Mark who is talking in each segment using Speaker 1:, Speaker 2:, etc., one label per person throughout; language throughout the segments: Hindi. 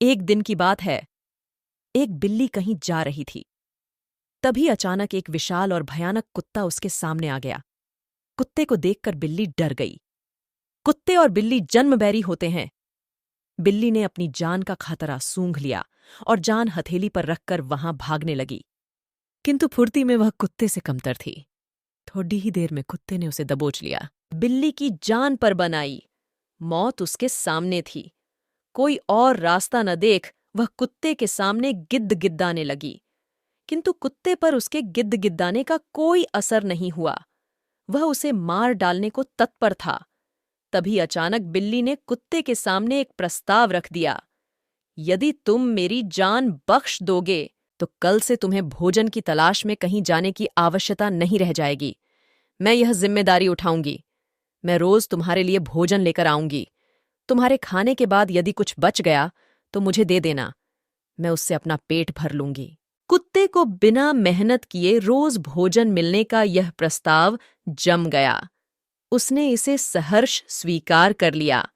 Speaker 1: एक दिन की बात है। एक बिल्ली कहीं जा रही थी। तभी अचानक एक विशाल और भयानक कुत्ता उसके सामने आ गया। कुत्ते को देखकर बिल्ली डर गई। कुत्ते और बिल्ली जन्मबैरी होते हैं। बिल्ली ने अपनी जान का खतरा सूंघ लिया और जान हथेली पर रखकर वहां भागने लगी। किंतु फुर्ती में वह कुत्ते से कमतर थी। थोड़ी ही देर में कुत्ते ने उसे दबोच लिया। बिल्ली की जान पर बनाई। मौत उसके सामने थी। कोई और रास्ता न देख वह कुत्ते के सामने गिद्द गिद्दाने लगी। किंतु कुत्ते पर उसके गिद्द गिद्दाने का कोई असर नहीं हुआ। वह उसे मार डालने को तत्पर था। तभी अचानक बिल्ली ने कुत्ते के सामने एक प्रस्ताव रख दिया। यदि तुम मेरी जान बख्श दोगे तो कल से तुम्हें भोजन की तलाश में कहीं जाने की आवश्यकता नहीं रह जाएगी। मैं यह जिम्मेदारी उठाऊंगी। मैं रोज तुम्हारे लिए भोजन लेकर आऊंगी। तुम्हारे खाने के बाद यदि कुछ बच गया तो मुझे दे देना। मैं उससे अपना पेट भर लूंगी। कुत्ते को बिना मेहनत किए रोज भोजन मिलने का यह प्रस्ताव जम गया। उसने इसे सहर्ष स्वीकार कर लिया,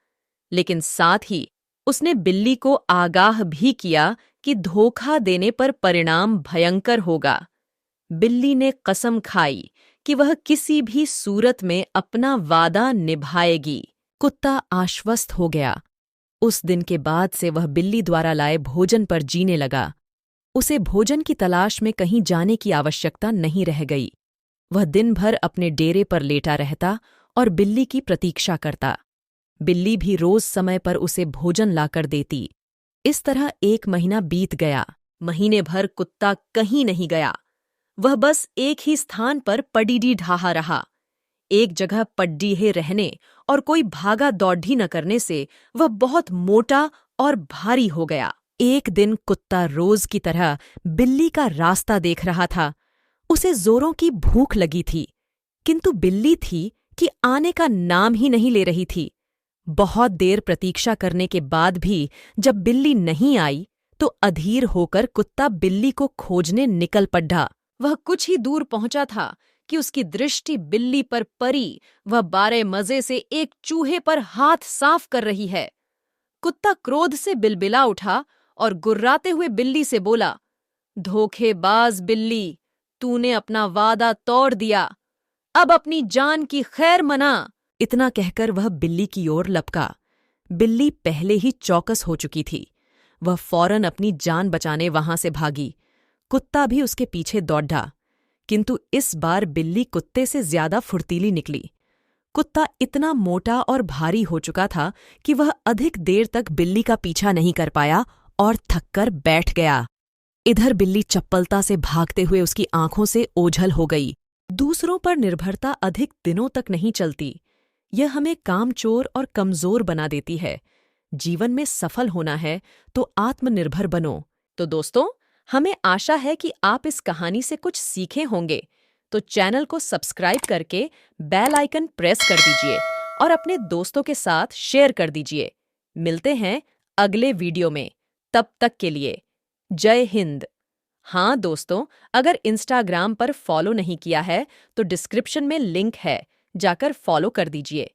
Speaker 1: लेकिन साथ ही उसने बिल्ली को आगाह भी किया कि धोखा देने पर परिणाम भयंकर होगा। बिल्ली ने कसम खाई कि वह किसी भी सूरत में अपना वादा निभाएगी। कुत्ता आश्वस्त हो गया। उस दिन के बाद से वह बिल्ली द्वारा लाए भोजन पर जीने लगा। उसे भोजन की तलाश में कहीं जाने की आवश्यकता नहीं रह गई। वह दिन भर अपने डेरे पर लेटा रहता और बिल्ली की प्रतीक्षा करता। बिल्ली भी रोज समय पर उसे भोजन लाकर देती। इस तरह 1 महीना बीत गया। महीने भर कुत्ता कहीं नहीं गया। वह बस एक ही स्थान पर पडीडी ढाहा रहा। एक जगह पड्डीहे रहने और कोई भागा दौड़ी न करने से वह बहुत मोटा और भारी हो गया। एक दिन कुत्ता रोज की तरह बिल्ली का रास्ता देख रहा था। उसे जोरों की भूख लगी थी, किंतु बिल्ली थी कि आने का नाम ही नहीं ले रही थी। बहुत देर प्रतीक्षा करने के बाद भी जब बिल्ली नहीं आई तो अधीर होकर कुत्ता बिल्ली को खोजने निकल पड़ा। वह कुछ ही दूर पहुंचा था कि उसकी दृष्टि बिल्ली पर पड़ी। वह बारे मजे से एक चूहे पर हाथ साफ कर रही है। कुत्ता क्रोध से बिलबिला उठा और गुर्राते हुए बिल्ली से बोला, धोखेबाज बिल्ली, तूने अपना वादा तोड़ दिया। अब अपनी जान की खैर मना। इतना कहकर वह बिल्ली की ओर लपका। बिल्ली पहले ही चौकस हो चुकी थी। वह फौरन अपनी जान बचाने वहां से भागी। कुत्ता भी उसके पीछे दौड़ा, किंतु इस बार बिल्ली कुत्ते से ज्यादा फुर्तीली निकली। कुत्ता इतना मोटा और भारी हो चुका था कि वह अधिक देर तक बिल्ली का पीछा नहीं कर पाया और थककर बैठ गया। इधर बिल्ली चप्पलता से भागते हुए उसकी आंखों से ओझल हो गई। दूसरों पर निर्भरता अधिक दिनों तक नहीं चलती। यह हमें कामचोर और कमजोर बना देती है। जीवन में सफल होना है तो आत्मनिर्भर बनो। तो दोस्तों, हमें आशा है कि आप इस कहानी से कुछ सीखे होंगे। तो चैनल को सब्सक्राइब करके बेल आइकन प्रेस कर दीजिए और अपने दोस्तों के साथ शेयर कर दीजिए। मिलते हैं अगले वीडियो में। तब तक के लिए जय हिंद। हाँ दोस्तों, अगर इंस्टाग्राम पर फॉलो नहीं किया है तो डिस्क्रिप्शन में लिंक है, जाकर फॉलो कर दीजिए।